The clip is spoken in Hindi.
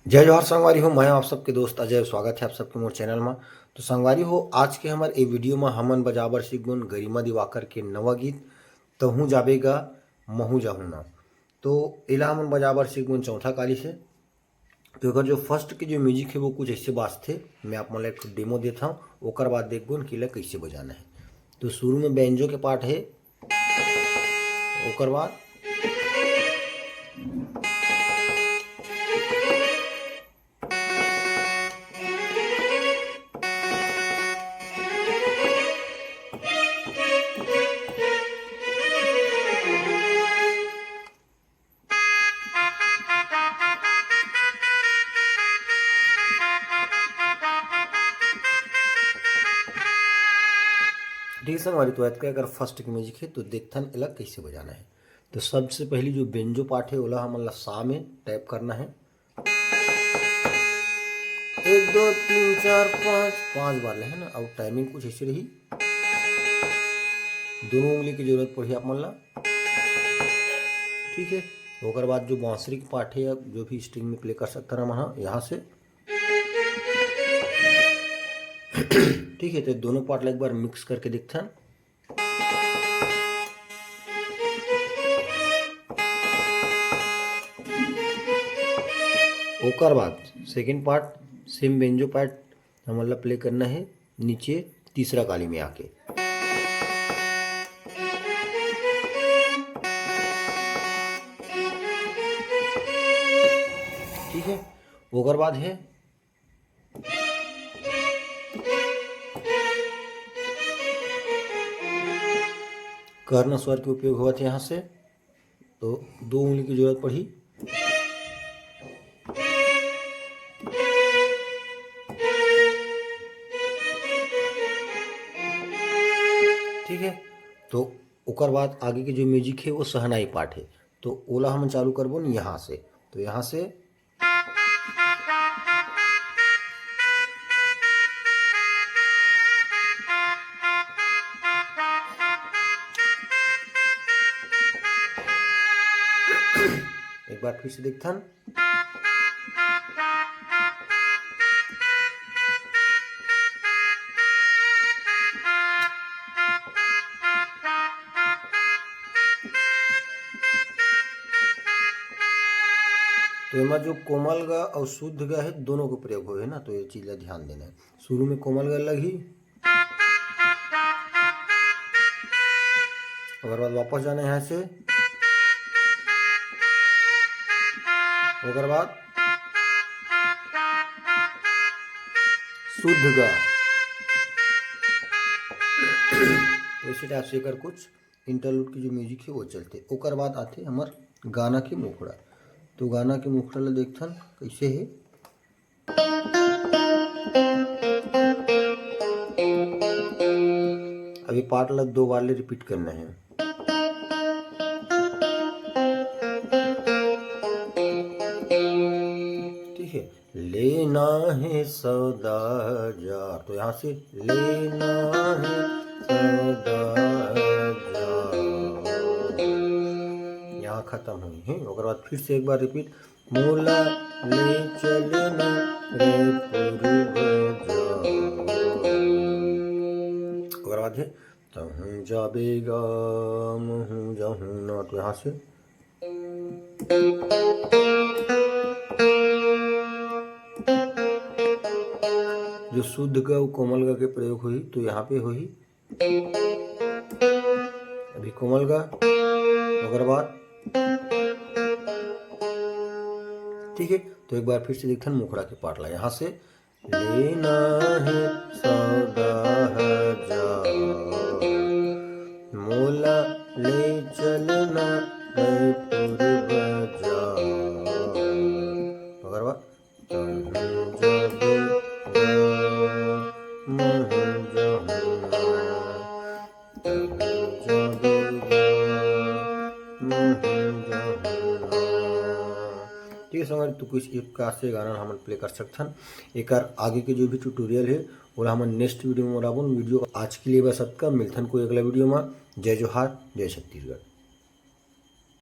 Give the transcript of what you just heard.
जय जोहार संगवारी हो। मैं आप सबके दोस्त अजय, स्वागत है आप सबके मोर चैनल में। तो संगवारी हो, आज के हमारे ए वीडियो में हमन बजाबर सीखबुन गरिमा दिवाकर के नवा गीत तहूँ जाबेगा महू जाहूँ ना। तो एला हमन बजाबर सीखबुन चौथा काली से। तो अगर जो फर्स्ट के जो म्यूजिक है वो कुछ ऐसे बाजते, मैं आप मन एक डेमो देता हूँ, ओकर बाद देखबुन कि ला कैसे बजाना है। तो शुरू में बैंजो के पार्ट है, ओकर बाद ठीक है संगवारी। तो आज का अगर फर्स्ट की म्यूजिक है तो देखथन एला कैसे बजाना है। तो सबसे पहली जो बेंजो पार्ट है ओला हमन ला सा में टैप करना है। 1 2 3 4 5 बार ले है ना। और टाइमिंग कुछ ऐसे रही, दोनों उंगली की जरूरत पड़ी आप मन ला। ठीक है। ओकर बाद जो बांसुरी की पार्ट है, जो भी स्ट्रिंग में प्ले कर सकता ना हम यहाँ से। ठीक है। तो दोनों पार्ट ला एक बार मिक्स करके देखथन। ओकर बाद second part same banjo part हमन ला प्ले करना है नीचे तीसरा काली में आके। ठीक है। ओकर बाद है कर्ण स्वर के उपयोग हुआ था यहाँ से। तो 2 उंगली की जरूरत पड़ी। ठीक है। तो ओकर बाद आगे के जो म्यूजिक है वो सहनाई पार्ट है। तो ओला हम चालू करबो न यहाँ से। तो यहाँ से एक बार फिर से देखथन। तो एमा जो कोमल ग और शुद्ध ग है दोनों का प्रयोग हो है ना। तो ये चीज ला ध्यान देना है। शुरू में कोमल ग लगी, ओकर बाद वापस जाना है यहाँ से। ओकर बाद शुद्ध ग। इसी टाइप से कर कुछ इंटरलूड की जो म्यूजिक है वो चलते। ओकर बाद आते हमार गाना के मुखड़ा। तो गाना के मुखड़ा ला देखथन कैसे है। अभी पार्ट ला 2 बार ले रिपीट करना है। ठीक है। लेना है सौदा हजार। तो यहाँ से लेना है सौदा हजार, यहाँ खत्म हुई है। ओकर बाद फिर से एक बार रिपीट। मोला ले चलना रे पूर्वजा। ओकर बाद है तहूँ जाबेगा महू जाहूँ ना। तो यहाँ से जो शुद्ध ग कोमल ग के प्रयोग हुई तो यहाँ पे हुई। अभी कोमल ग, ओकर बाद ठीक है। तो एक बार फिर से देखथन मुखड़ा के पार्ट ला। यहाँ से लेना है सौदा हजार, मोला ले चलना रे पूर्वजा। ओकर बाद तहूँ जाबेगा महू जाहूँ ना, तहूँ जाबेगा महू जाहूँ ना। ठीक है समझ। तो कुछ एक कार से गाना हम प्ले कर सकथन। एक आगे के जो भी ट्यूटोरियल है वो हम नेक्स्ट वीडियो में बनाबो। वीडियो आज के लिए बस सबका मिलथन कोई अगला वीडियो में। जय जोहार, जय छत्तीसगढ़।